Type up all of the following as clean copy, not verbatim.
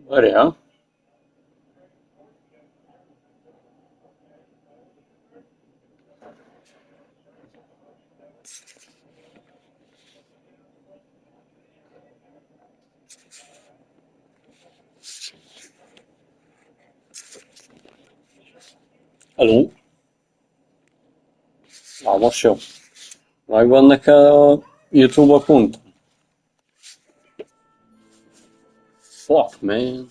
Várjál. Hello? Na, most jó. Megvan neked a YouTube account? Fuck, man.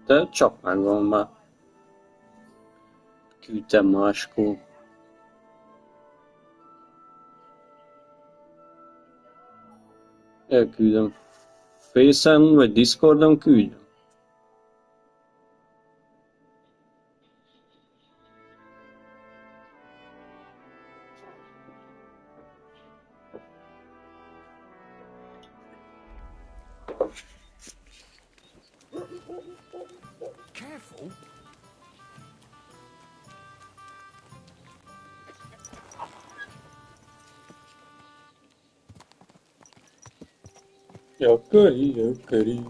De csak megvan már. Küldtem máskor. Elküldöm. Face-en vagy Discordon küldjem? Careful. Gyakori, gyakori.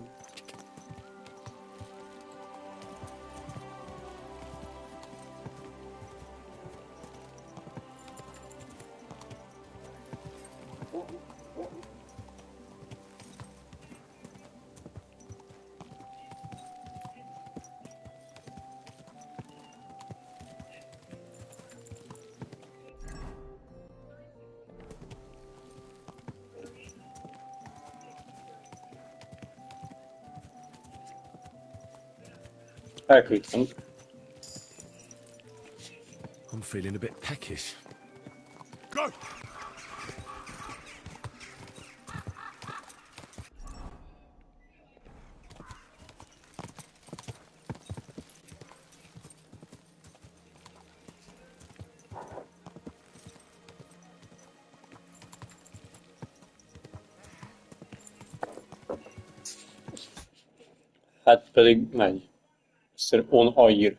Elküldtem. I'm feeling a bit peckish. Go! Hát pedig megy. Ezt on air.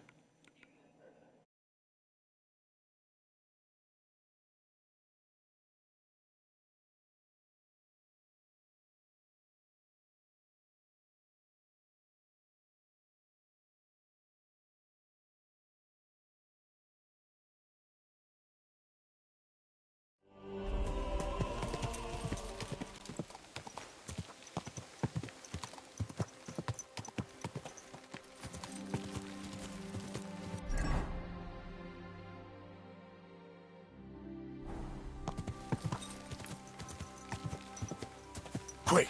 Quick!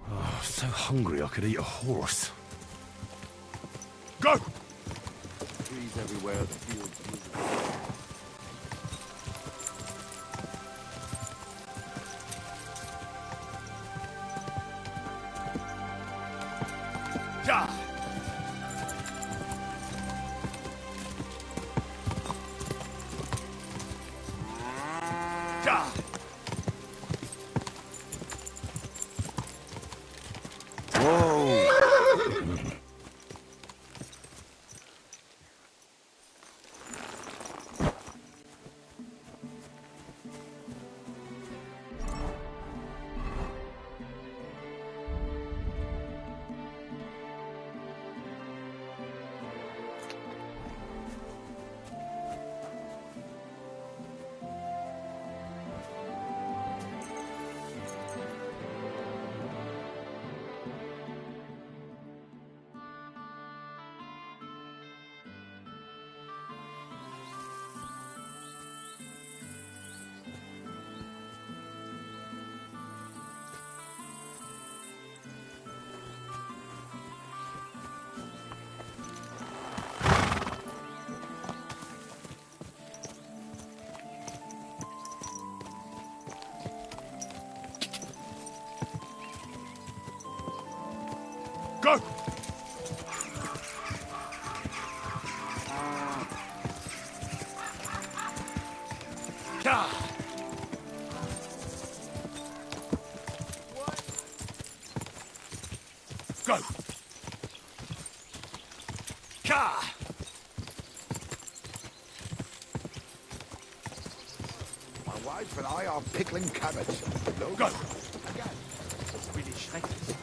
Oh, so hungry I could eat a horse. Go! Trees everywhere, the fields beautiful. Ja! Ja! Whoa! Go! Ja! Go! Ka! My wife and I are pickling cabbage. No. Go! Again. Das bin ich schrecklich.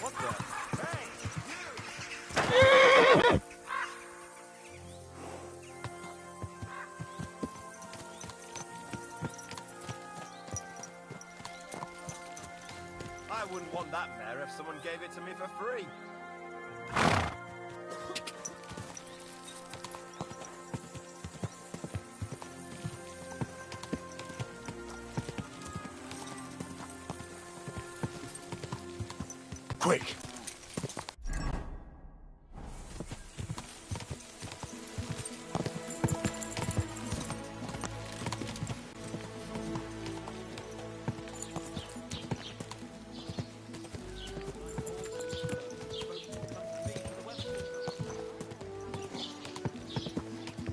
What the? Hey! I wouldn't want that mare if someone gave it to me for free. Quick.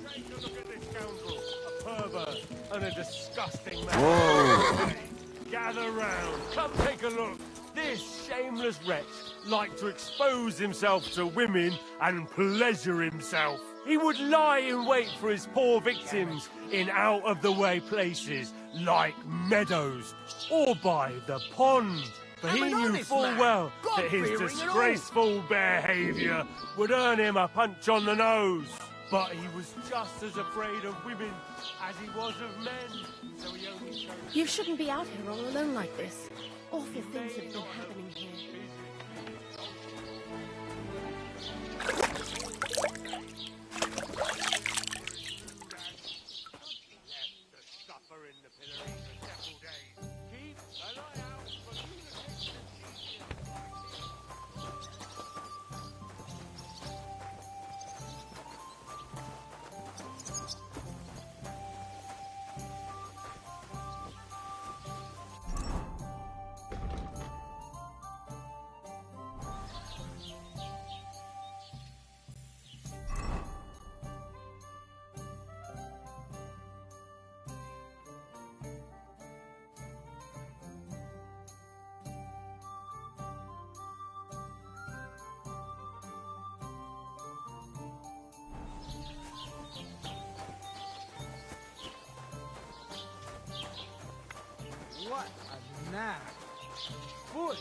Take a look at this scoundrel, a pervert and a disgusting man. Whoa! Gather round, come take a look. This shameless wretch liked to expose himself to women and pleasure himself. He would lie in wait for his poor victims in out-of-the-way places like meadows or by the pond. For he knew full well that his disgraceful behaviour would earn him a punch on the nose. But he was just as afraid of women as he was of men, so he only chose... You shouldn't be out here all alone like this. Awful things have been happening here. Suffer in the pillory for several days. Keep an eye out for lunatics What a knack. Foot.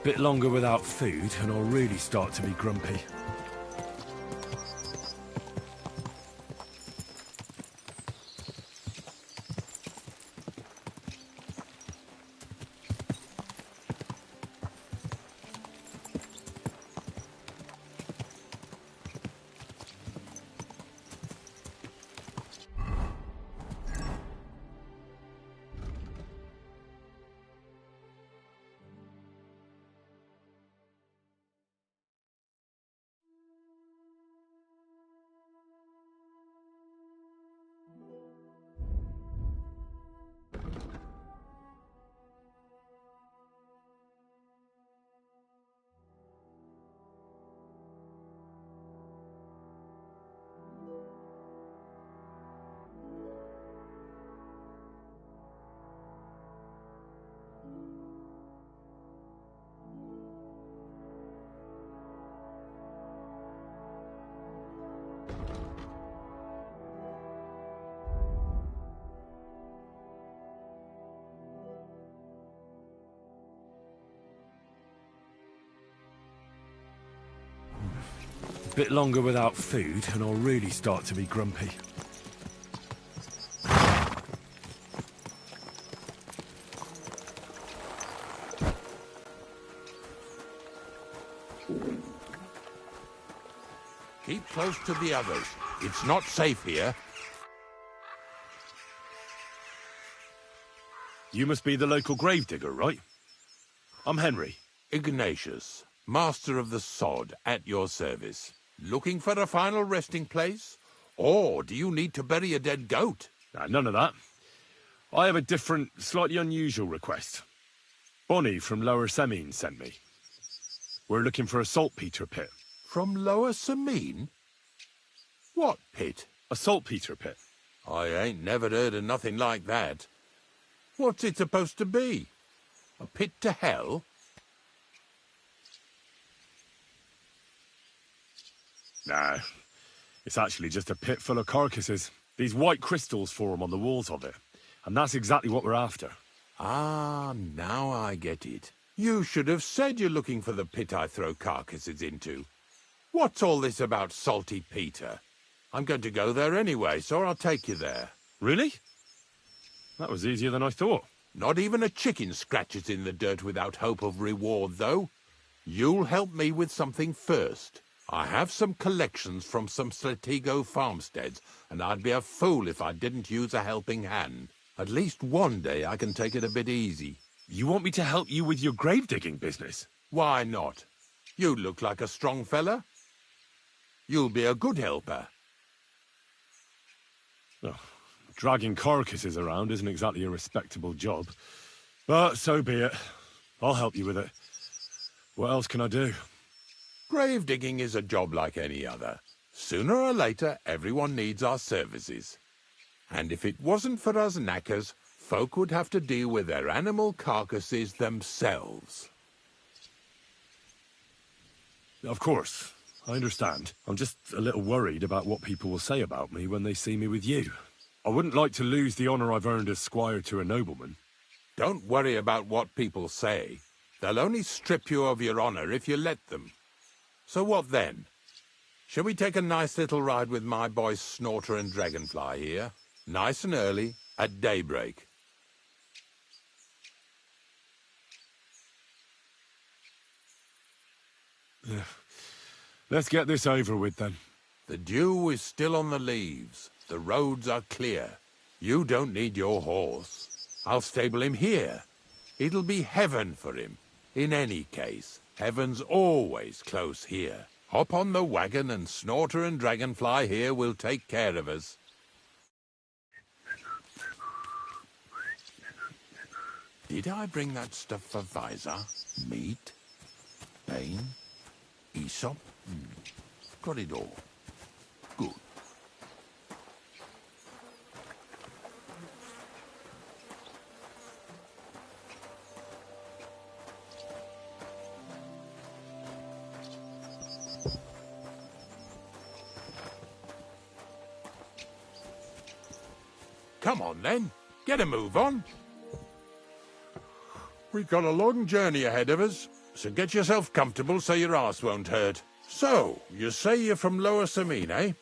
Bit longer without food and I'll really start to be grumpy. Bit longer without food and I'll really start to be grumpy. Keep close to the others. It's not safe here. You must be the local gravedigger, right? I'm Henry. Ignatius, master of the sod, at your service. Looking for a final resting place? Or do you need to bury a dead goat? None of that. I have a different, slightly unusual request. Bonnie from Lower Semine sent me. We're looking for a saltpeter pit. From Lower Semine? What pit? A saltpeter pit. I ain't never heard of nothing like that. What's it supposed to be? A pit to hell? Nah, it's actually just a pit full of carcasses. These white crystals form on the walls of it. And that's exactly what we're after. Ah, now I get it. You should have said you're looking for the pit I throw carcasses into. What's all this about Salty Peter? I'm going to go there anyway, so I'll take you there. Really? That was easier than I thought. Not even a chicken scratches in the dirt without hope of reward, though. You'll help me with something first. I have some collections from some Stratego farmsteads, and I'd be a fool if I didn't use a helping hand. At least one day I can take it a bit easy. You want me to help you with your grave-digging business? Why not? You look like a strong fella. You'll be a good helper. Oh, dragging carcasses around isn't exactly a respectable job. But so be it. I'll help you with it. What else can I do? Grave digging is a job like any other. Sooner or later, everyone needs our services. And if it wasn't for us knackers, folk would have to deal with their animal carcasses themselves. Of course. I understand. I'm just a little worried about what people will say about me when they see me with you. I wouldn't like to lose the honour I've earned as squire to a nobleman. Don't worry about what people say. They'll only strip you of your honour if you let them. So what then? Shall we take a nice little ride with my boys Snorter and Dragonfly here? Nice and early, at daybreak. Let's get this over with, then. The dew is still on the leaves. The roads are clear. You don't need your horse. I'll stable him here. It'll be heaven for him. In any case, heaven's always close here. Hop on the wagon and Snorter and Dragonfly here will take care of us. Did I bring that stuff for Visor? Meat? Bane? Aesop? Got it all. Good. Come on, then. Get a move on. We've got a long journey ahead of us. so get yourself comfortable so your arse won't hurt. So, you say you're from Lower Samine, eh?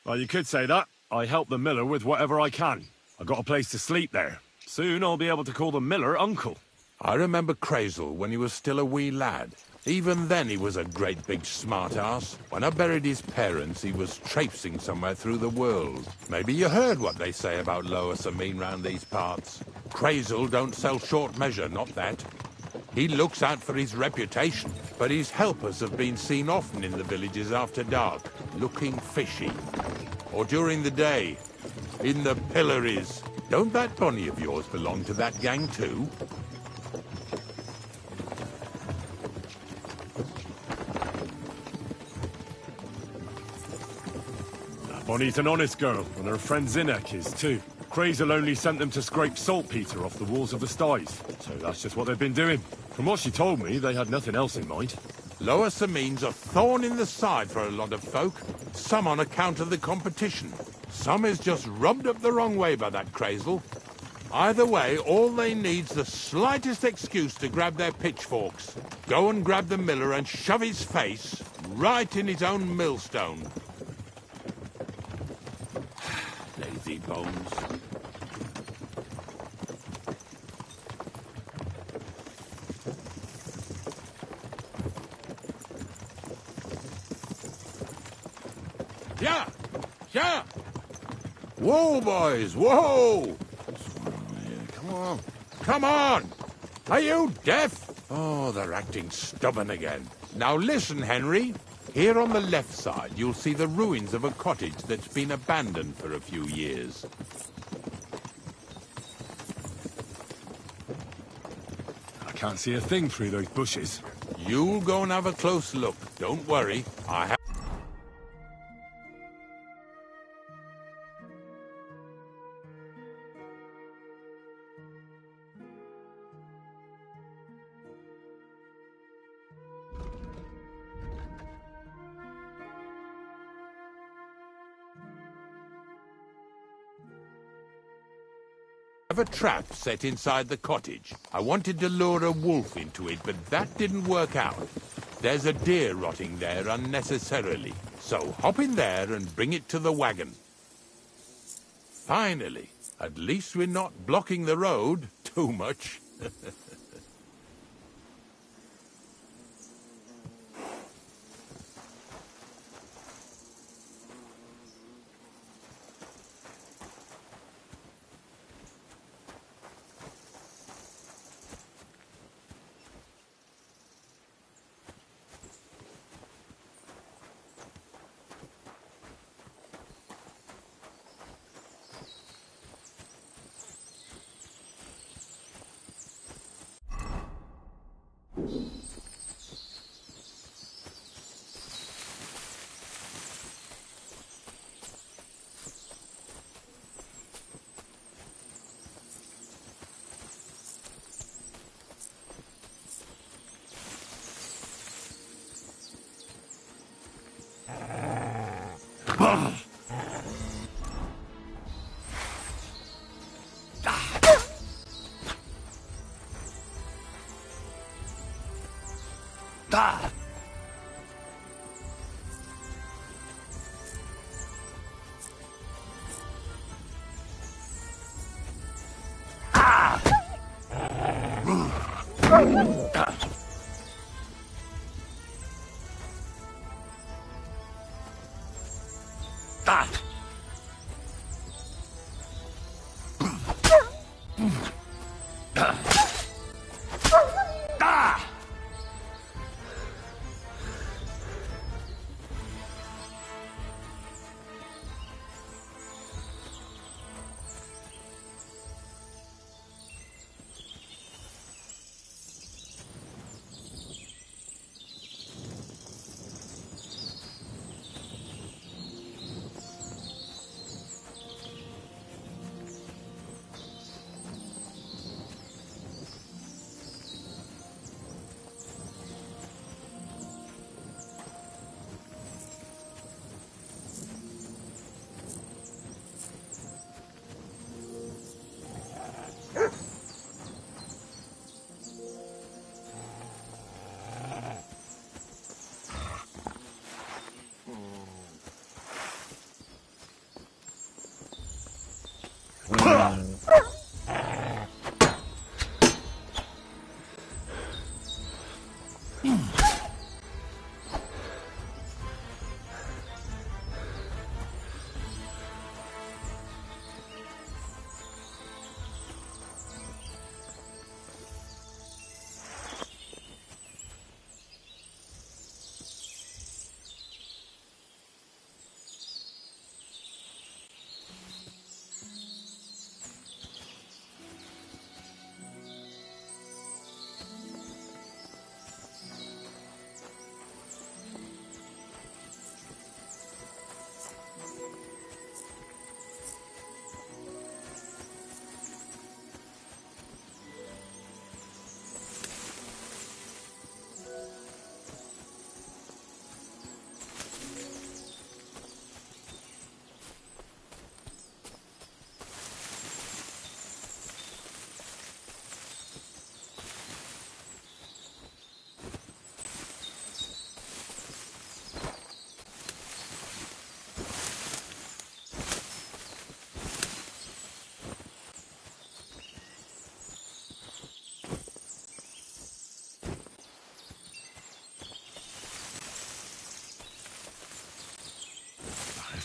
Well, you could say that. I help the miller with whatever I can. I got a place to sleep there. Soon I'll be able to call the miller uncle. I remember Crazel when he was still a wee lad. Even then he was a great big smart-ass. When I buried his parents, he was traipsing somewhere through the world. Maybe you heard what they say about Lower Samine round these parts. Crazel don't sell short measure, not that. He looks out for his reputation, but his helpers have been seen often in the villages after dark, looking fishy. Or during the day, in the pillories. Don't that bunny of yours belong to that gang too? Bonnie's an honest girl, and her friend Zinnek is too. Crazel only sent them to scrape saltpeter off the walls of the sties, so that's just what they've been doing. From what she told me, they had nothing else in mind. Lower Samine's a thorn in the side for a lot of folk. Some on account of the competition. Some is just rubbed up the wrong way by that Crazel. Either way, all they need's the slightest excuse to grab their pitchforks. Go and grab the miller and shove his face right in his own millstone. Lazy bones. Yeah! Yeah! Whoa, boys, whoa! Come on. Come on! Are you deaf? Oh, they're acting stubborn again. Now listen, Henry. Here on the left side, you'll see the ruins of a cottage that's been abandoned for a few years. I can't see a thing through those bushes. You'll go and have a close look. Don't worry. I have... a trap set inside the cottage. I wanted to lure a wolf into it, but that didn't work out. There's a deer rotting there unnecessarily, so hop in there and bring it to the wagon. Finally, at least we're not blocking the road too much.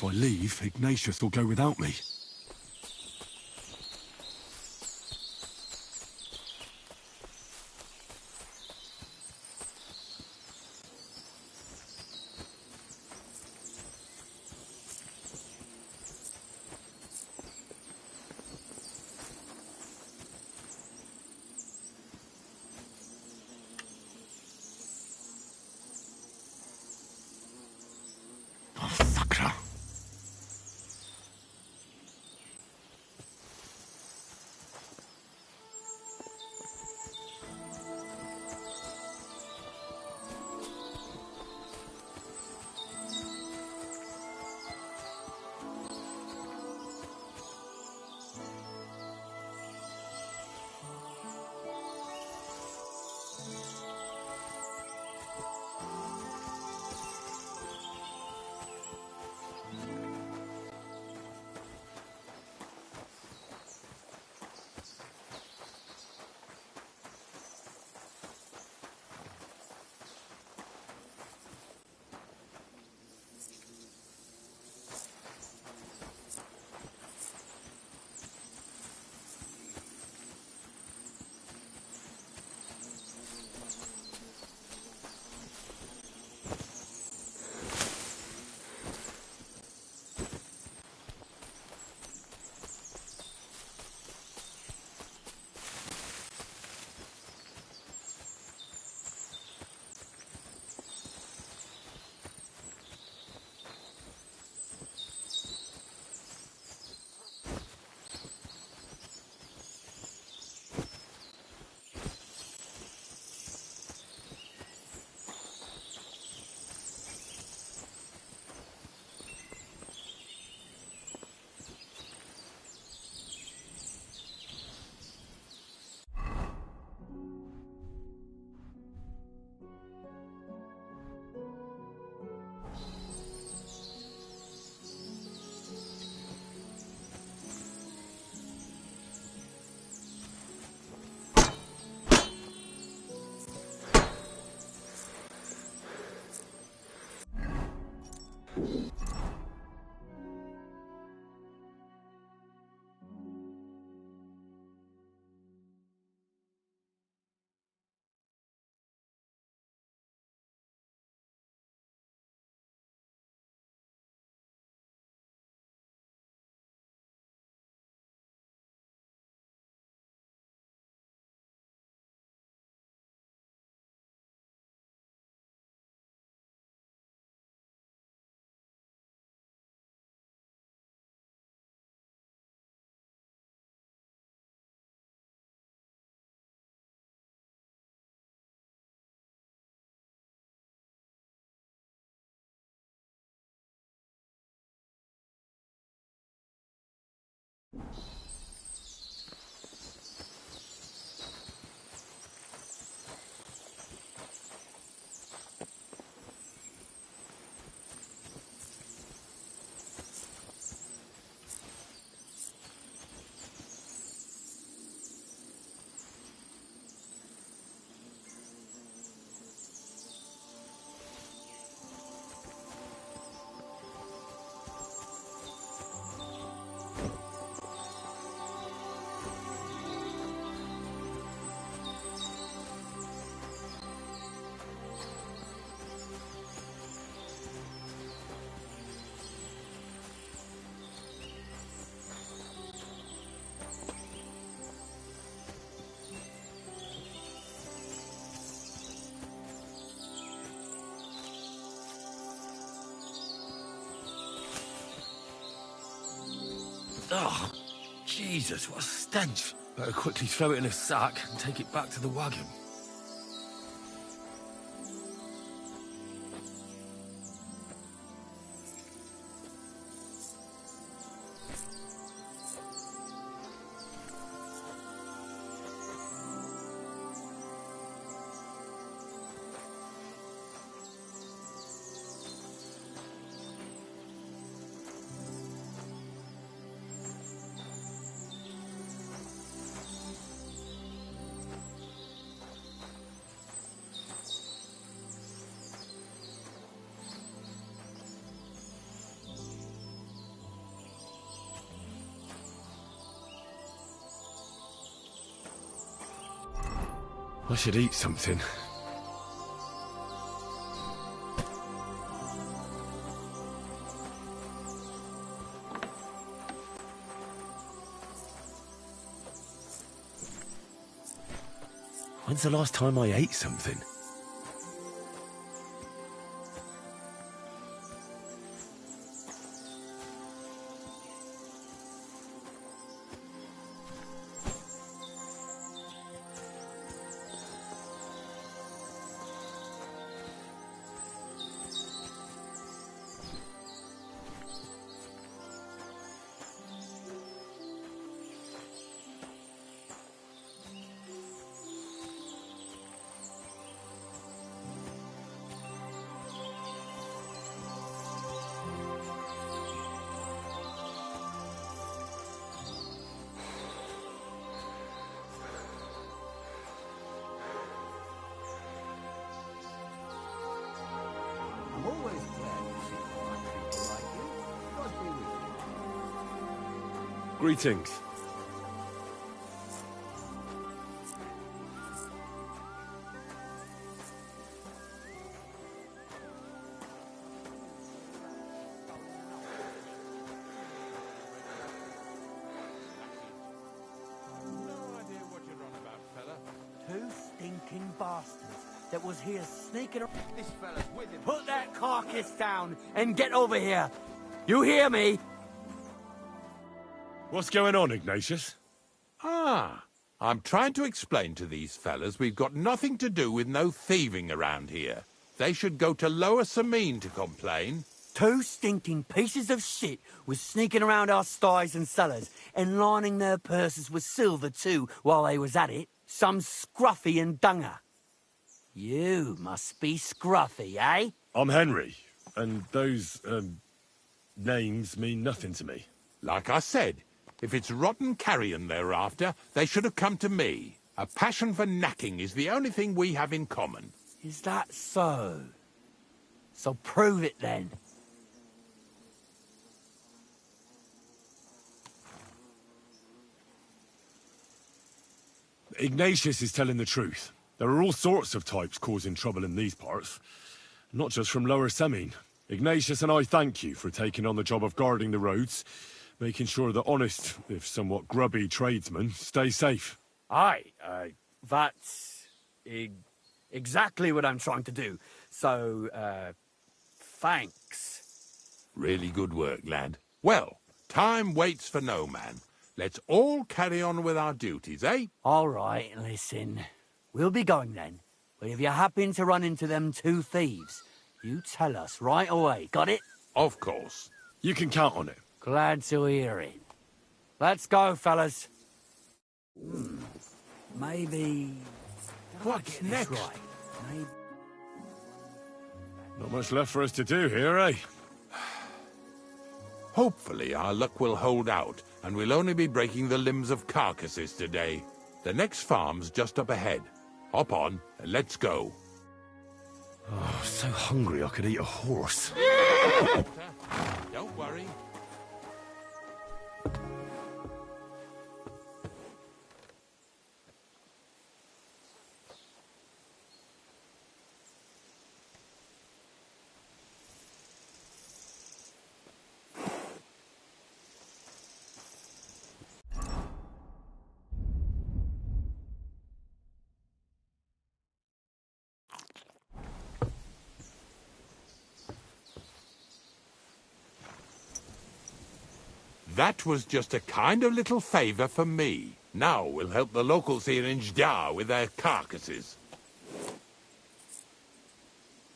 If I leave, Ignatius will go without me. Oh, fucker. Oh, Jesus, what a stench. Better quickly throw it in a sack and take it back to the wagon. I should eat something. When's the last time I ate something? I'm always glad to see fine people like you. God be with you. Greetings. No idea what you're on about, fella. Two stinking bastards that was here sneaking around. This fella's with him. Put that carcass down and get over here. You hear me? What's going on, Ignatius? Ah, I'm trying to explain to these fellas we've got nothing to do with no thieving around here. They should go to Lower Samine to complain. Two stinking pieces of shit was sneaking around our sties and cellars and lining their purses with silver too while they was at it. Some scruffy and dunger. You must be scruffy, eh? I'm Henry, and those, names mean nothing to me. Like I said, if it's rotten carrion they're after, they should have come to me. A passion for knacking is the only thing we have in common. Is that so? So prove it then. Ignatius is telling the truth. There are all sorts of types causing trouble in these parts. Not just from Lower Samine. Ignatius and I thank you for taking on the job of guarding the roads, making sure that honest, if somewhat grubby tradesmen stay safe. Aye, that's exactly what I'm trying to do. So, thanks. Really good work, lad. Well, time waits for no man. Let's all carry on with our duties, eh? All right, listen. We'll be going then. But if you happen to run into them two thieves, you tell us right away. Got it? Of course. You can count on it. Glad to hear it. Let's go, fellas. Maybe... What's Get this next? right. Maybe... Not much left for us to do here, eh? Hopefully our luck will hold out, and we'll only be breaking the limbs of carcasses today. The next farm's just up ahead. Hop on, and let's go. Oh, so hungry I could eat a horse. Don't worry. That was just a kind of little favour for me. Now we'll help the locals here in Jda with their carcasses.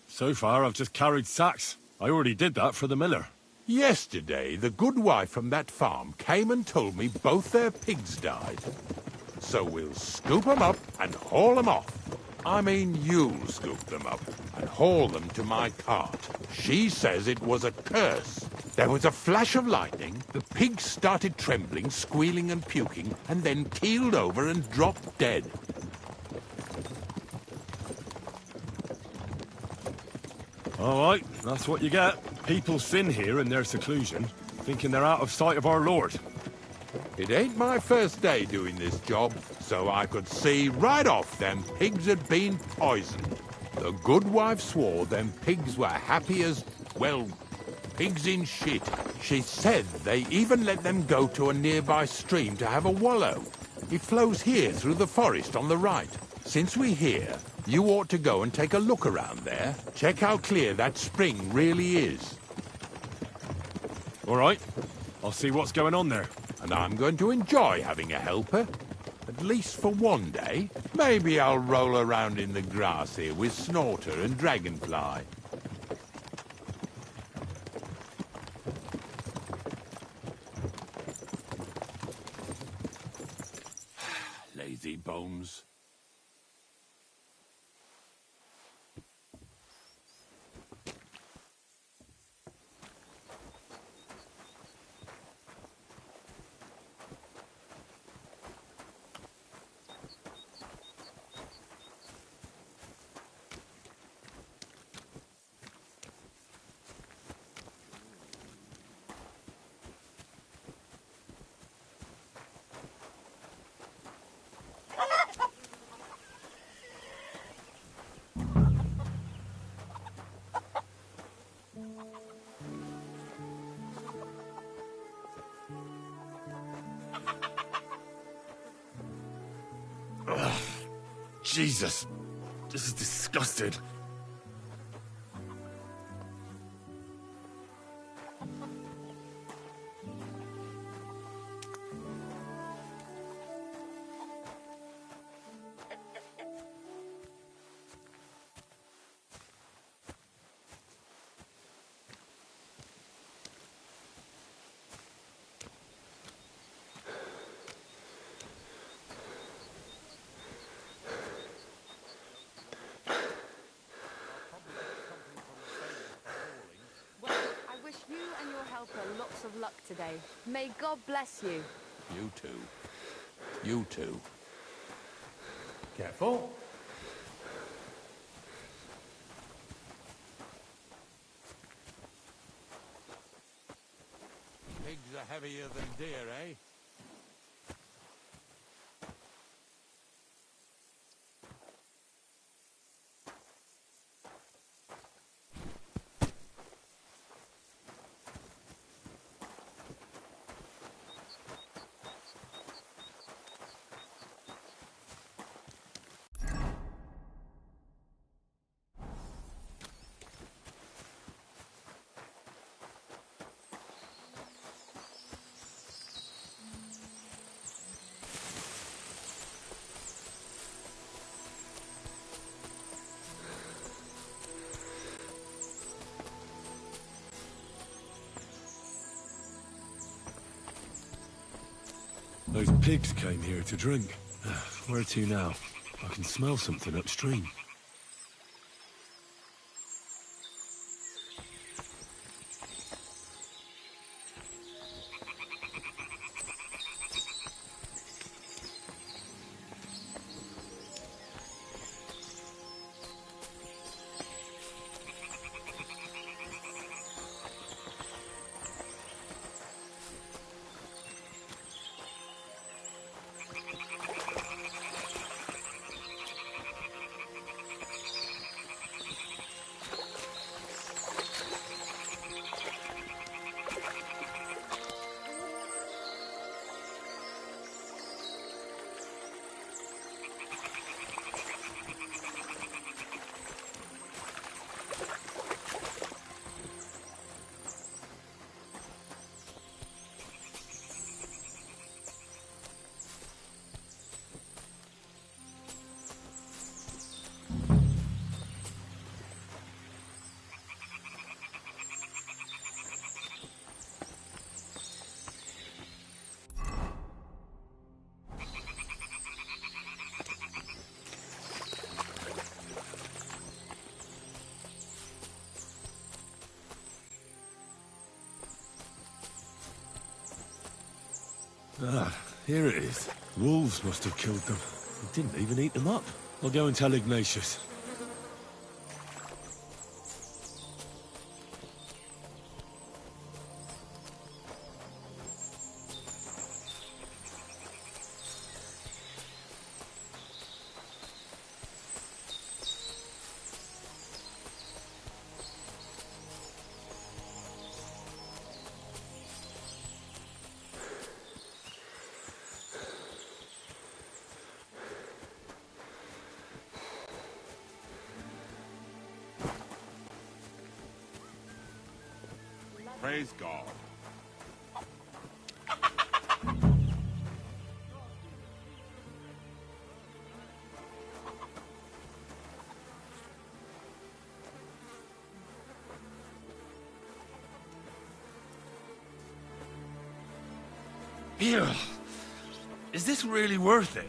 So far, I've just carried sacks. I already did that for the miller. Yesterday, the good wife from that farm came and told me both their pigs died. So we'll scoop 'em up and haul 'em off. I mean, you'll scoop them up and haul them to my cart. She says it was a curse. There was a flash of lightning, the pigs started trembling, squealing and puking, and then keeled over and dropped dead. All right, that's what you get. People sin here in their seclusion, thinking they're out of sight of our Lord. It ain't my first day doing this job, so I could see right off them pigs had been poisoned. The good wife swore them pigs were happy as, well, pigs in shit. She said they even let them go to a nearby stream to have a wallow. It flows here through the forest on the right. Since we're here, you ought to go and take a look around there. Check how clear that spring really is. All right, I'll see what's going on there. And I'm going to enjoy having a helper. At least for one day. Maybe I'll roll around in the grass here with Snorter and Dragonfly. Lazy bones. Jesus, this is disgusting. Well, I wish you and your helper lots of luck today. May God bless you. You too. You too. Careful. Pigs are heavier than deer, eh? Those pigs came here to drink. Where to now? I can smell something upstream. Ah, here it is. Wolves must have killed them. They didn't even eat them up. I'll go and tell Ignatius. Praise God. Here. Is this really worth it?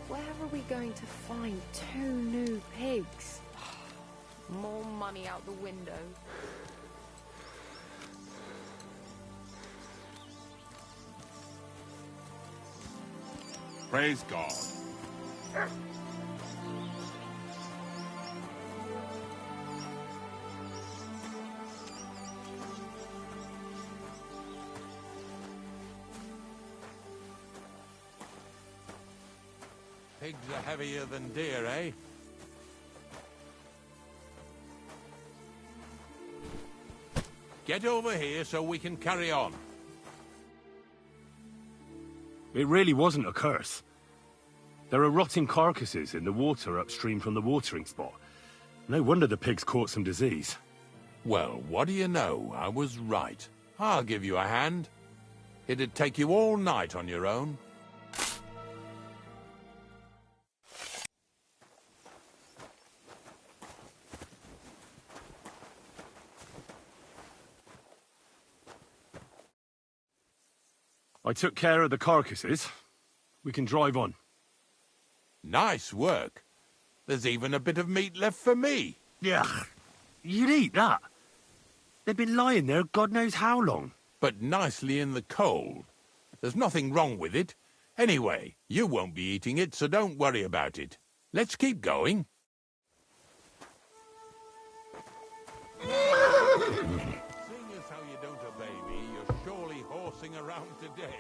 Where are we going to find 2 new pigs? More money out the window. Praise God. Pigs are heavier than deer, eh? Get over here so we can carry on. It really wasn't a curse. There are rotting carcasses in the water upstream from the watering spot. No wonder the pigs caught some disease. Well, what do you know? I was right. I'll give you a hand. It'd take you all night on your own. I took care of the carcasses. We can drive on. Nice work. There's even a bit of meat left for me. Yeah, you'd eat that. They've been lying there God knows how long. But nicely in the cold. There's nothing wrong with it. Anyway, you won't be eating it, so don't worry about it. Let's keep going. Seeing as how you don't obey me, you're surely horsing around today.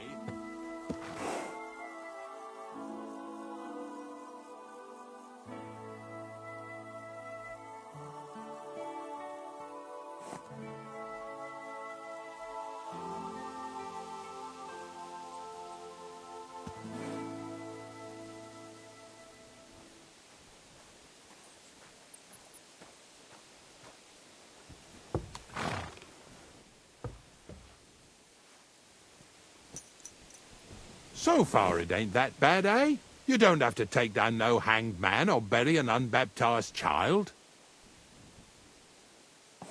So far it ain't that bad, eh? You don't have to take down no hanged man or bury an unbaptized child.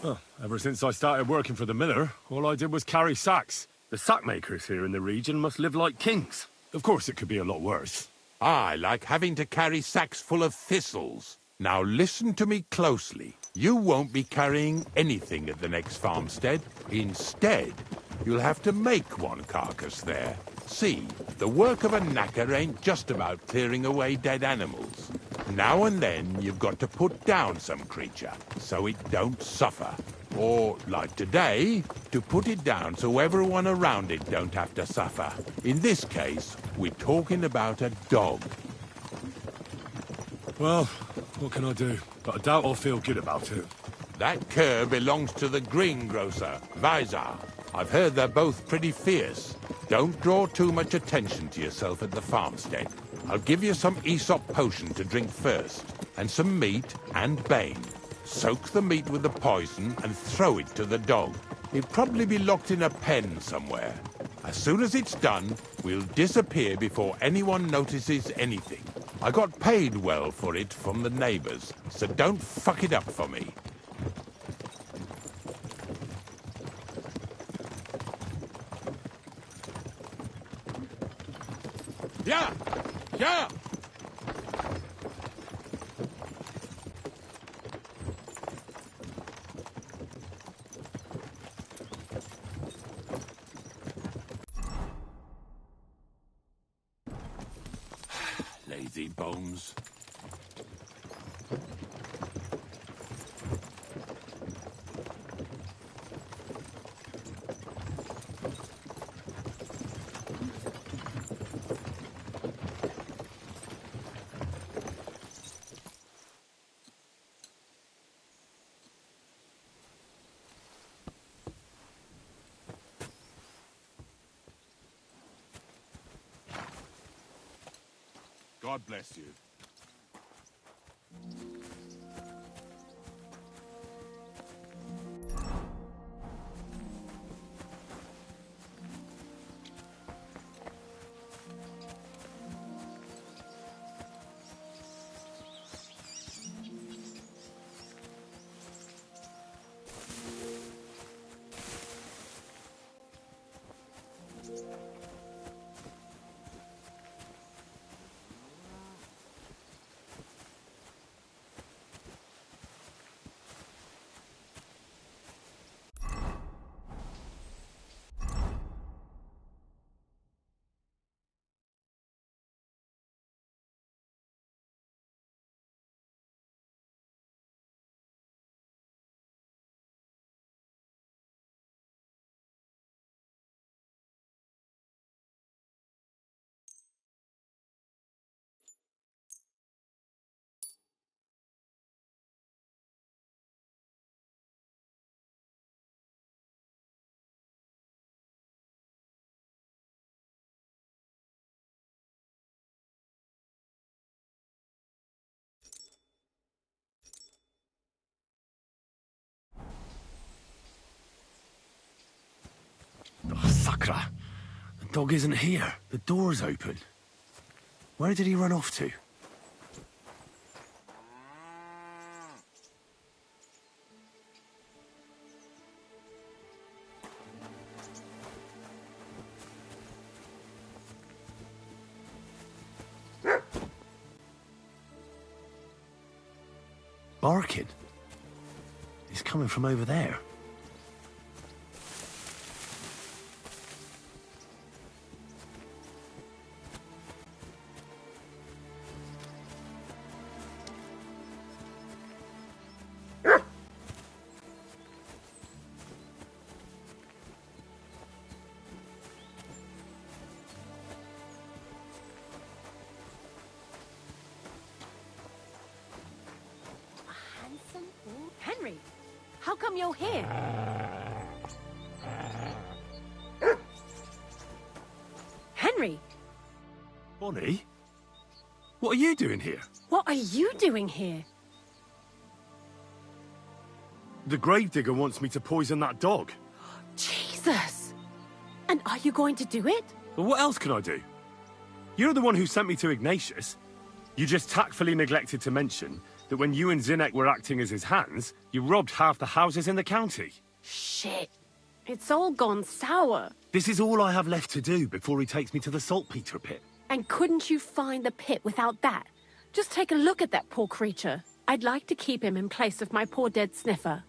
Well, ever since I started working for the miller, all I did was carry sacks. The sack makers here in the region must live like kings. Of course it could be a lot worse. I like having to carry sacks full of thistles. Now listen to me closely. You won't be carrying anything at the next farmstead. Instead, you'll have to make one carcass there. See, the work of a knacker ain't just about clearing away dead animals. Now and then you've got to put down some creature, so it don't suffer. Or, like today, to put it down so everyone around it don't have to suffer. In this case, we're talking about a dog. Well, what can I do? But I doubt I'll feel good about it. That cur belongs to the greengrocer, Vizar. I've heard they're both pretty fierce. Don't draw too much attention to yourself at the farmstead. I'll give you some Aesop potion to drink first, and some meat and bane. Soak the meat with the poison and throw it to the dog. It'll probably be locked in a pen somewhere. As soon as it's done, we'll disappear before anyone notices anything. I got paid well for it from the neighbors, so don't fuck it up for me. God bless you. Oh, Sakra! The dog isn't here. The door's open. Where did he run off to? Barking. He's coming from over there. Henry, how come you're here? Henry, Bonnie? What are you doing here? what are you doing here? The gravedigger wants me to poison that dog. Jesus! And are you going to do it? But what else can I do? You're the one who sent me to Ignatius. You just tactfully neglected to mention that when you and Zinnek were acting as his hands, you robbed half the houses in the county. Shit. It's all gone sour. This is all I have left to do before he takes me to the saltpeter pit. And couldn't you find the pit without that? Just take a look at that poor creature. I'd like to keep him in place of my poor dead sniffer.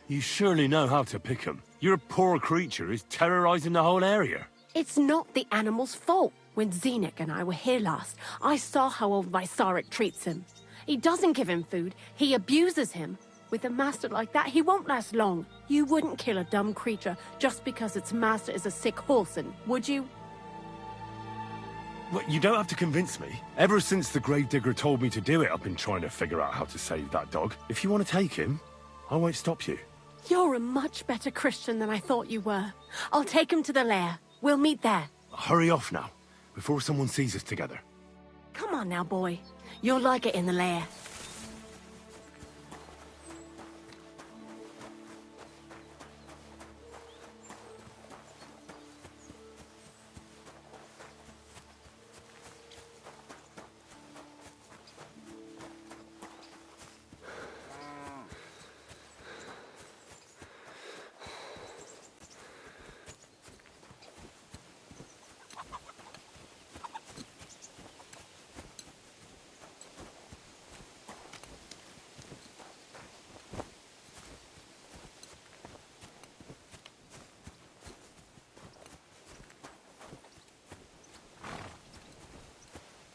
You surely know how to pick 'em. Your poor creature is terrorizing the whole area. It's not the animal's fault. When Zinnek and I were here last, I saw how old Vysarik treats him. He doesn't give him food, he abuses him. With a master like that, he won't last long. You wouldn't kill a dumb creature just because its master is a sick horseman, would you? Well, you don't have to convince me. Ever since the gravedigger told me to do it, I've been trying to figure out how to save that dog. If you want to take him, I won't stop you. You're a much better Christian than I thought you were. I'll take him to the lair. We'll meet there. Hurry off now, before someone sees us together. Come on now, boy. You'll like it in the lair.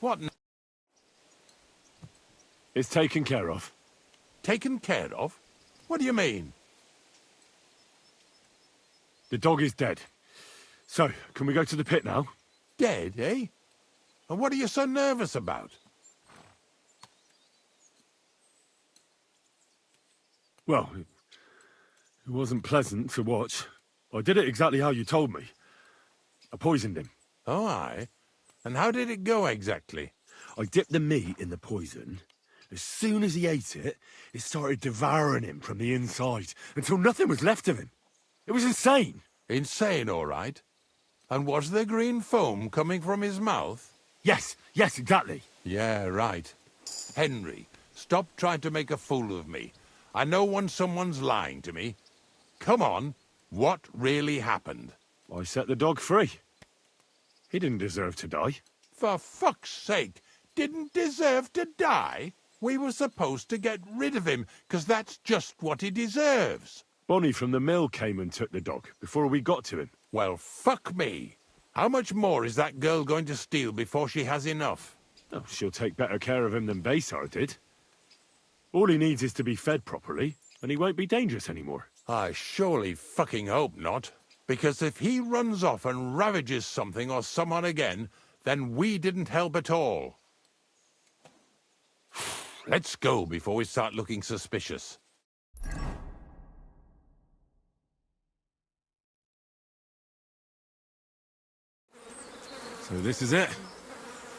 What? It's taken care of. Taken care of? What do you mean? The dog is dead. So, can we go to the pit now? Dead, eh? And what are you so nervous about? Well, it wasn't pleasant to watch. I did it exactly how you told me. I poisoned him. Oh, aye. And how did it go exactly? I dipped the meat in the poison. As soon as he ate it, it started devouring him from the inside until nothing was left of him. It was insane. Insane, all right. And was there green foam coming from his mouth? Yes, exactly. Yeah, right. Henry, stop trying to make a fool of me. I know when someone's lying to me. Come on, what really happened? I set the dog free. He didn't deserve to die. For fuck's sake, didn't deserve to die? We were supposed to get rid of him, 'cause that's just what he deserves. Bonnie from the mill came and took the dog before we got to him. Well, fuck me. How much more is that girl going to steal before she has enough? Oh, she'll take better care of him than Baysar did. All he needs is to be fed properly, and he won't be dangerous anymore. I surely fucking hope not. Because if he runs off and ravages something or someone again, then we didn't help at all. Let's go before we start looking suspicious. So this is it.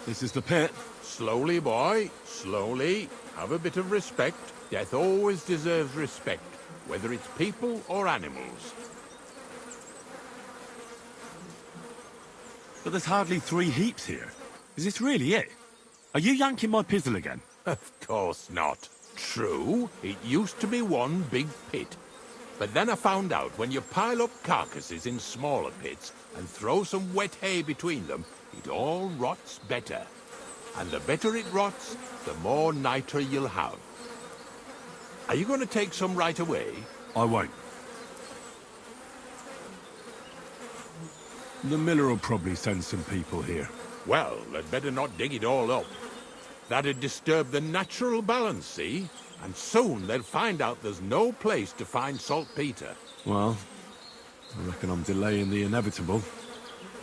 This is the pit. Slowly, boy, slowly. Have a bit of respect. Death always deserves respect, whether it's people or animals. But there's hardly 3 heaps here. Is this really it? Are you yanking my pizzle again? Of course not. True, it used to be one big pit. But then I found out when you pile up carcasses in smaller pits and throw some wet hay between them, it all rots better. And the better it rots, the more nitre you'll have. Are you going to take some right away? I won't. The miller will probably send some people here. Well, they'd better not dig it all up. That'd disturb the natural balance, see? And soon they'll find out there's no place to find saltpeter. Well, I reckon I'm delaying the inevitable.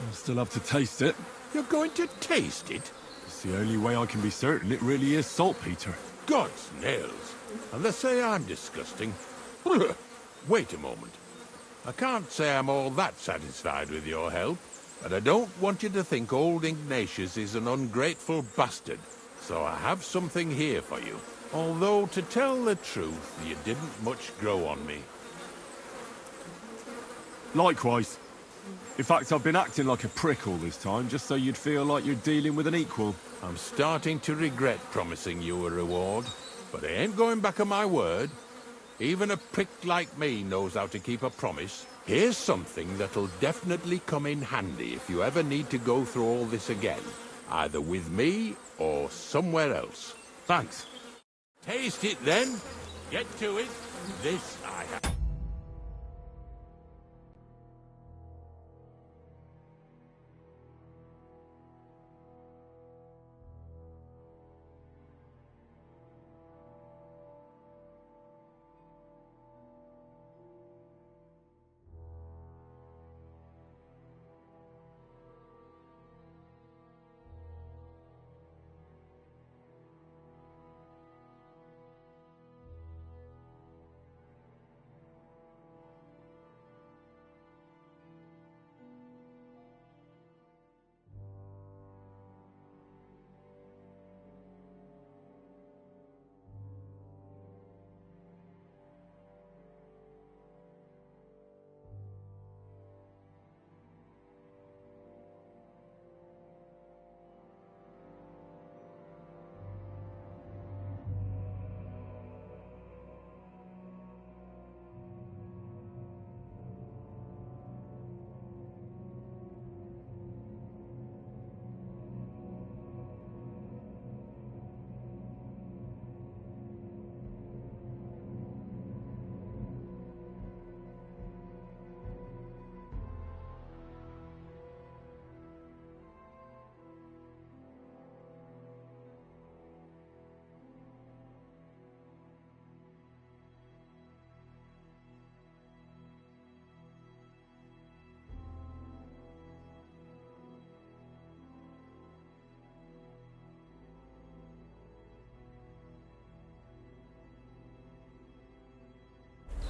I'll still have to taste it. You're going to taste it? It's the only way I can be certain it really is saltpeter. God's nails. And they say I'm disgusting. Wait a moment. I can't say I'm all that satisfied with your help, but I don't want you to think old Ignatius is an ungrateful bastard, so I have something here for you. Although, to tell the truth, you didn't much grow on me. Likewise. In fact, I've been acting like a prick all this time, just so you'd feel like you're dealing with an equal. I'm starting to regret promising you a reward, but I ain't going back on my word. Even a prick like me knows how to keep a promise. Here's something that'll definitely come in handy if you ever need to go through all this again, either with me or somewhere else. Thanks. Taste it then. Get to it. This I have.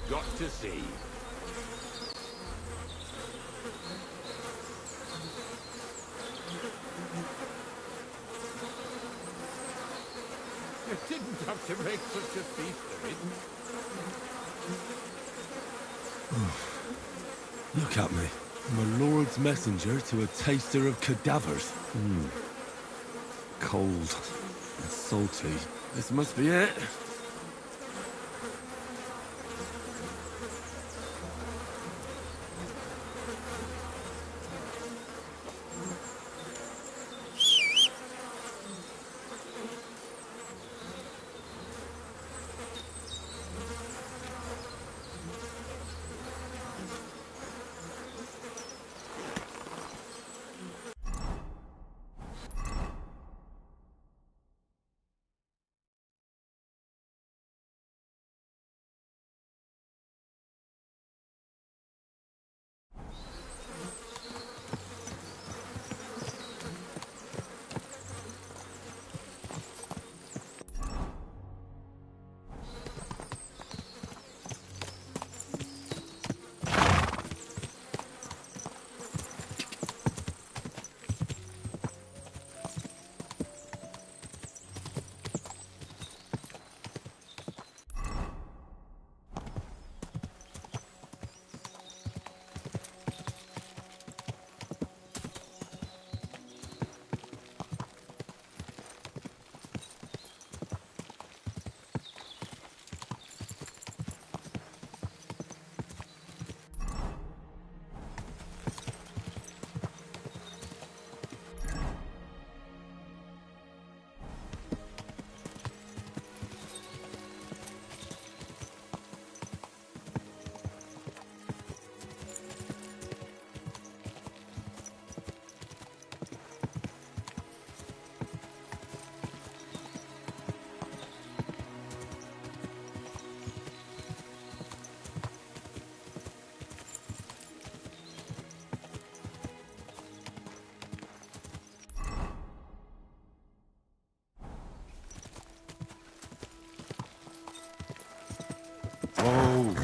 Got to see. You didn't have to make such a feast of it. Look at me. I'm a lord's messenger to a taster of cadavers. Cold and salty. This must be it.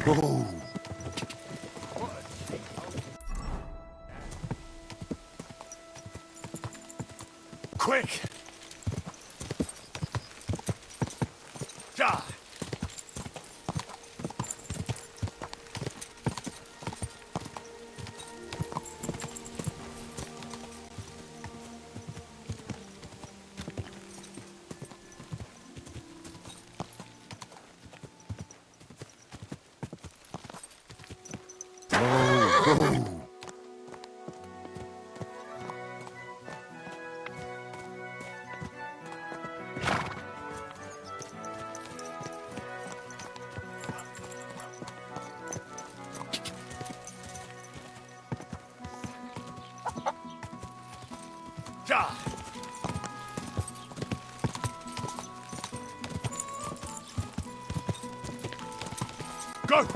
Whoa. Quick! Ja! Ja! Go!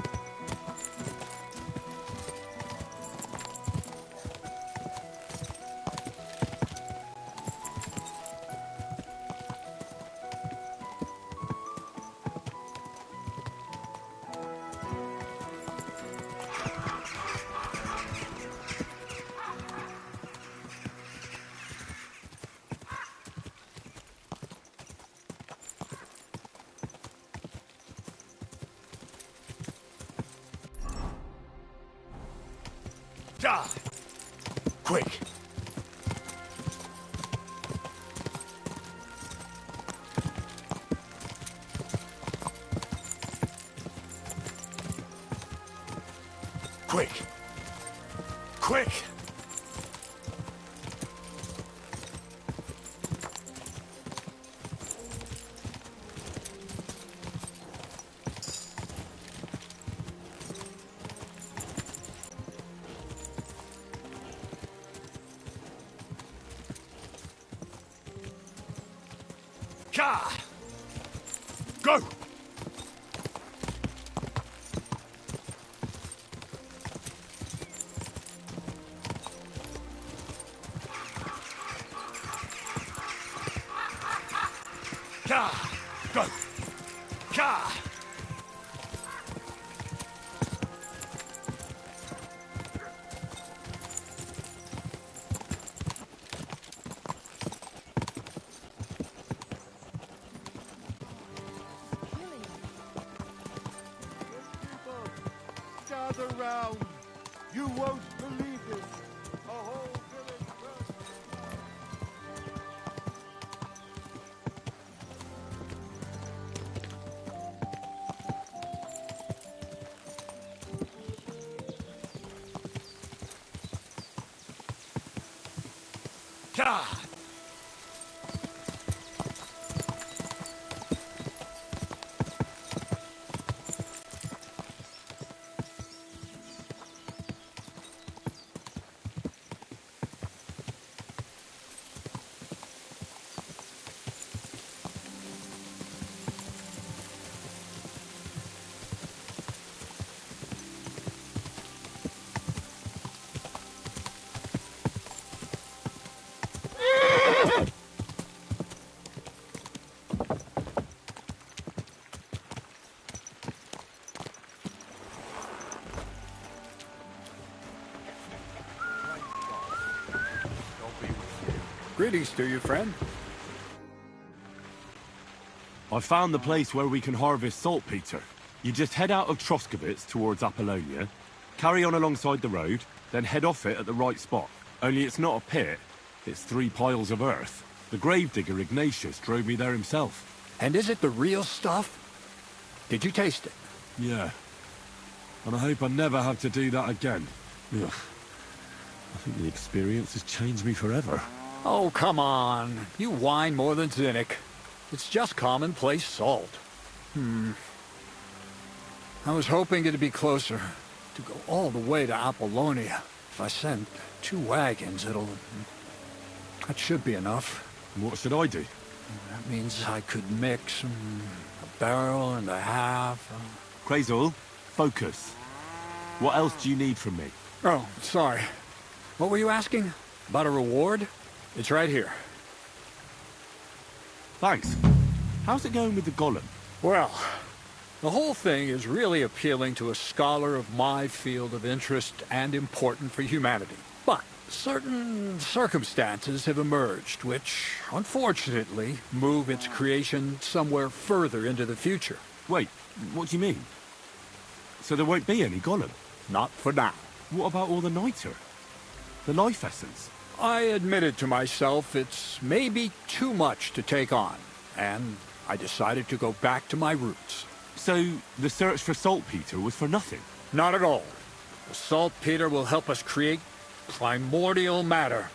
Ja! Quick! Quick! Quick! Ja! Go! Ja! Go! Ja! around. You won't believe this. A whole village burnt. God! Greetings to you, friend. I found the place where we can harvest saltpeter. You just head out of Troskovitz towards Apollonia, carry on alongside the road, then head off it at the right spot. Only it's not a pit, it's 3 piles of earth. The gravedigger Ignatius drove me there himself. And is it the real stuff? Did you taste it? Yeah. And I hope I never have to do that again. Ugh. I think the experience has changed me forever. Oh, come on. You whine more than Zinnik. It's just commonplace salt. I was hoping it'd be closer. To go all the way to Apollonia. If I send 2 wagons, that should be enough. What should I do? That means I could mix a barrel and a half. Crazel, focus. What else do you need from me? Oh, sorry. What were you asking? About a reward? It's right here. Thanks. How's it going with the golem? Well, the whole thing is really appealing to a scholar of my field of interest and important for humanity. But certain circumstances have emerged which, unfortunately, move its creation somewhere further into the future. Wait, what do you mean? So there won't be any golem? Not for now. What about all the niter? The life essence? I admitted to myself it's maybe too much to take on, and I decided to go back to my roots. So the search for saltpeter was for nothing? Not at all. The saltpeter will help us create primordial matter.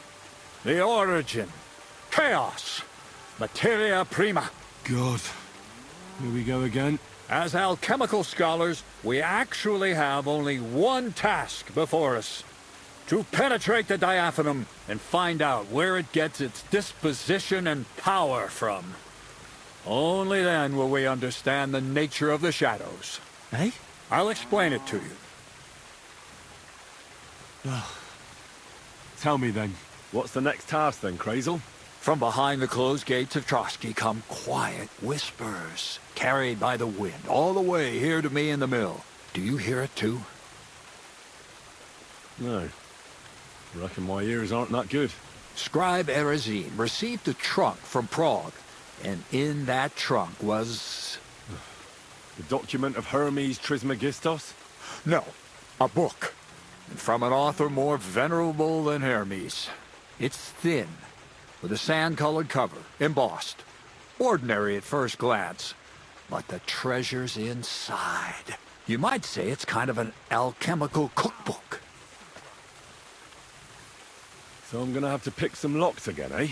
The origin. Chaos. Materia prima. God. Here we go again. As alchemical scholars, we actually have only one task before us. To penetrate the diaphanum and find out where it gets its disposition and power from. Only then will we understand the nature of the shadows. Eh? I'll explain it to you. Tell me then, what's the next task then, Crazel? From behind the closed gates of Trotsky come quiet whispers, carried by the wind, all the way here to me in the mill. Do you hear it too? No. I reckon my ears aren't that good. Scribe Erezine received a trunk from Prague, and in that trunk was... The document of Hermes Trismegistos? No, a book. And from an author more venerable than Hermes. It's thin, with a sand-colored cover, embossed. Ordinary at first glance, but the treasure's inside. You might say it's kind of an alchemical cookbook. So I'm gonna have to pick some locks again, eh?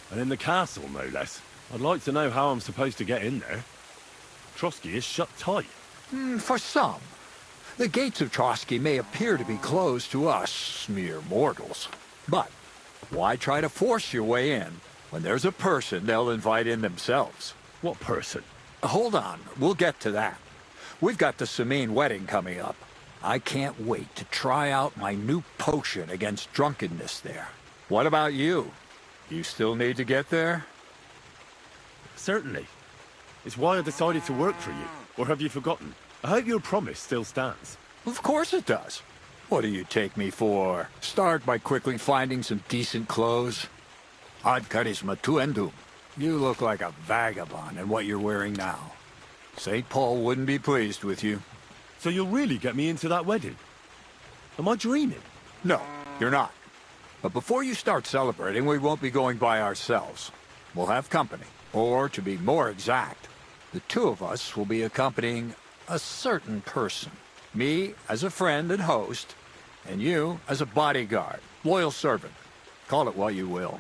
And in the castle, no less. I'd like to know how I'm supposed to get in there. Trotsky is shut tight. For some. The gates of Trotsky may appear to be closed to us, mere mortals. But why try to force your way in when there's a person they'll invite in themselves? What person? Hold on, we'll get to that. We've got the Samine wedding coming up. I can't wait to try out my new potion against drunkenness there. What about you? You still need to get there? Certainly. It's why I decided to work for you. Or have you forgotten? I hope your promise still stands. Of course it does. What do you take me for? Start by quickly finding some decent clothes. Ad charisma tuendum. You look like a vagabond in what you're wearing now. St. Paul wouldn't be pleased with you. So you'll really get me into that wedding? Am I dreaming? No, you're not. But before you start celebrating, we won't be going by ourselves. We'll have company. Or, to be more exact, the two of us will be accompanying a certain person. Me as a friend and host, and you as a bodyguard, loyal servant. Call it what you will.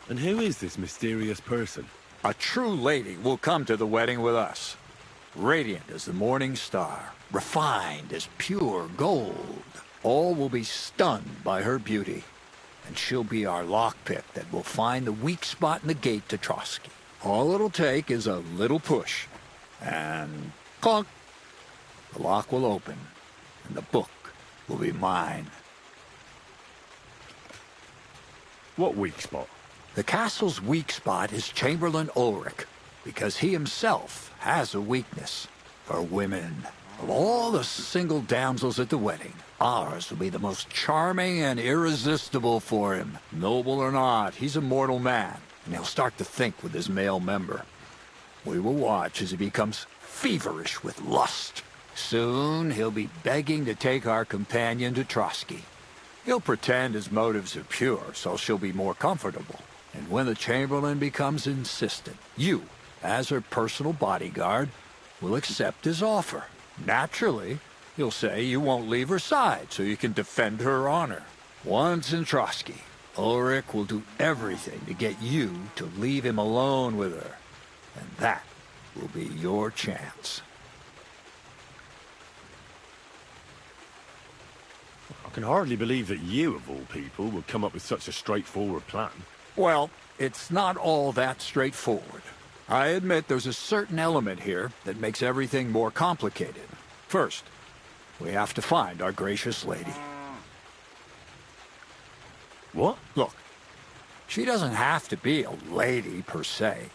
And who is this mysterious person? A true lady will come to the wedding with us. Radiant as the morning star, refined as pure gold. All will be stunned by her beauty. And she'll be our lockpick that will find the weak spot in the gate to Trotsky. All it'll take is a little push. And clunk! The lock will open, and the book will be mine. What weak spot? The castle's weak spot is Chamberlain Ulrich, because he himself has a weakness for women. Of all the single damsels at the wedding, ours will be the most charming and irresistible for him. Noble or not, he's a mortal man, and he'll start to think with his male member. We will watch as he becomes feverish with lust. Soon, he'll be begging to take our companion to Trotsky. He'll pretend his motives are pure, so she'll be more comfortable. And when the Chamberlain becomes insistent, you, as her personal bodyguard, will accept his offer. Naturally, you'll say you won't leave her side so you can defend her honor. Once in Trotsky, Ulrich will do everything to get you to leave him alone with her. And that will be your chance. I can hardly believe that you, of all people, would come up with such a straightforward plan. Well, it's not all that straightforward. I admit there's a certain element here that makes everything more complicated. First, we have to find our gracious lady. What? Look, she doesn't have to be a lady per se.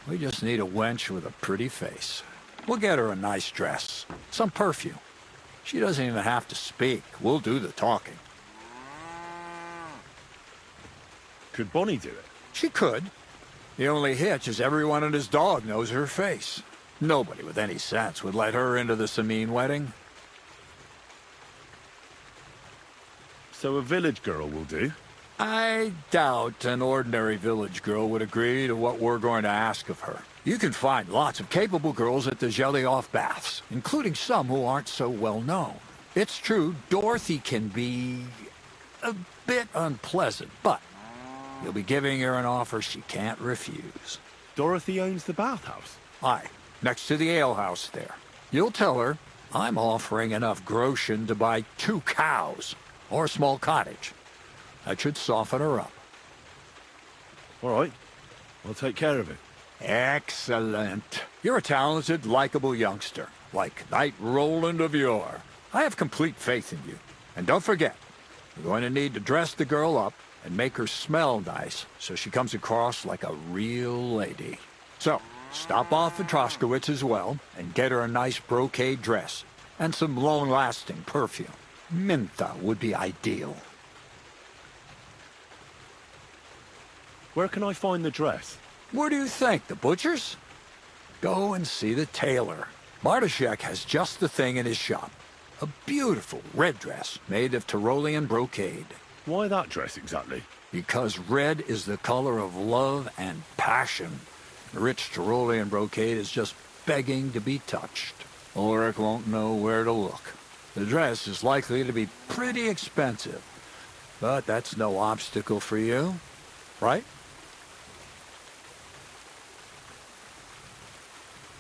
We just need a wench with a pretty face. We'll get her a nice dress, some perfume. She doesn't even have to speak. We'll do the talking. Could Bonnie do it? She could. The only hitch is everyone and his dog knows her face. Nobody with any sense would let her into the Sameen wedding. So a village girl will do? I doubt an ordinary village girl would agree to what we're going to ask of her. You can find lots of capable girls at the Zhelyaoff baths, including some who aren't so well known. It's true, Dorothy can be a bit unpleasant, but you'll be giving her an offer she can't refuse. Dorothy owns the bathhouse? Aye, next to the alehouse there. You'll tell her I'm offering enough groschen to buy 2 cows, or a small cottage. That should soften her up. All right. I'll take care of it. Excellent. You're a talented, likable youngster, like Knight Roland of yore. I have complete faith in you. And don't forget, you're going to need to dress the girl up and make her smell nice so she comes across like a real lady. So, stop off at Troskowitz as well and get her a nice brocade dress and some long-lasting perfume. Mintha would be ideal. Where can I find the dress? Where do you think? The butcher's? Go and see the tailor. Bartoszek has just the thing in his shop. A beautiful red dress made of Tyrolean brocade. Why that dress exactly? Because red is the color of love and passion. Rich Tyrolean brocade is just begging to be touched. Ulrich won't know where to look. The dress is likely to be pretty expensive. But that's no obstacle for you, right?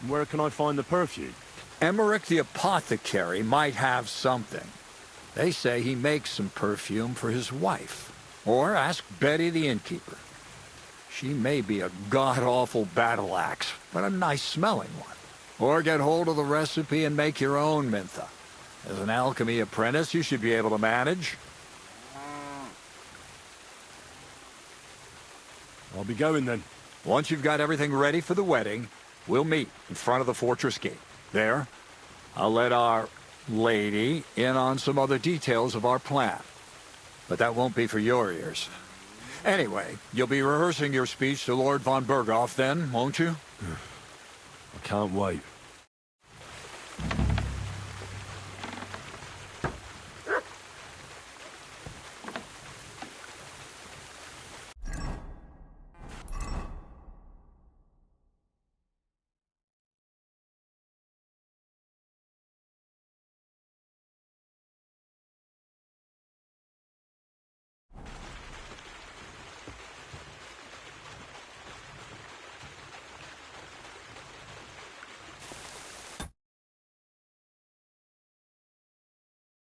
Where can I find the perfume? Emmerich the apothecary might have something. They say he makes some perfume for his wife. Or ask Betty the innkeeper. She may be a god-awful battle axe, but a nice-smelling one. Or get hold of the recipe and make your own Mintha. As an alchemy apprentice, you should be able to manage. I'll be going then. Once you've got everything ready for the wedding, we'll meet in front of the fortress gate. There, I'll let our lady in on some other details of our plan. But that won't be for your ears. Anyway, you'll be rehearsing your speech to Lord von Berghoff then, won't you? I can't wait.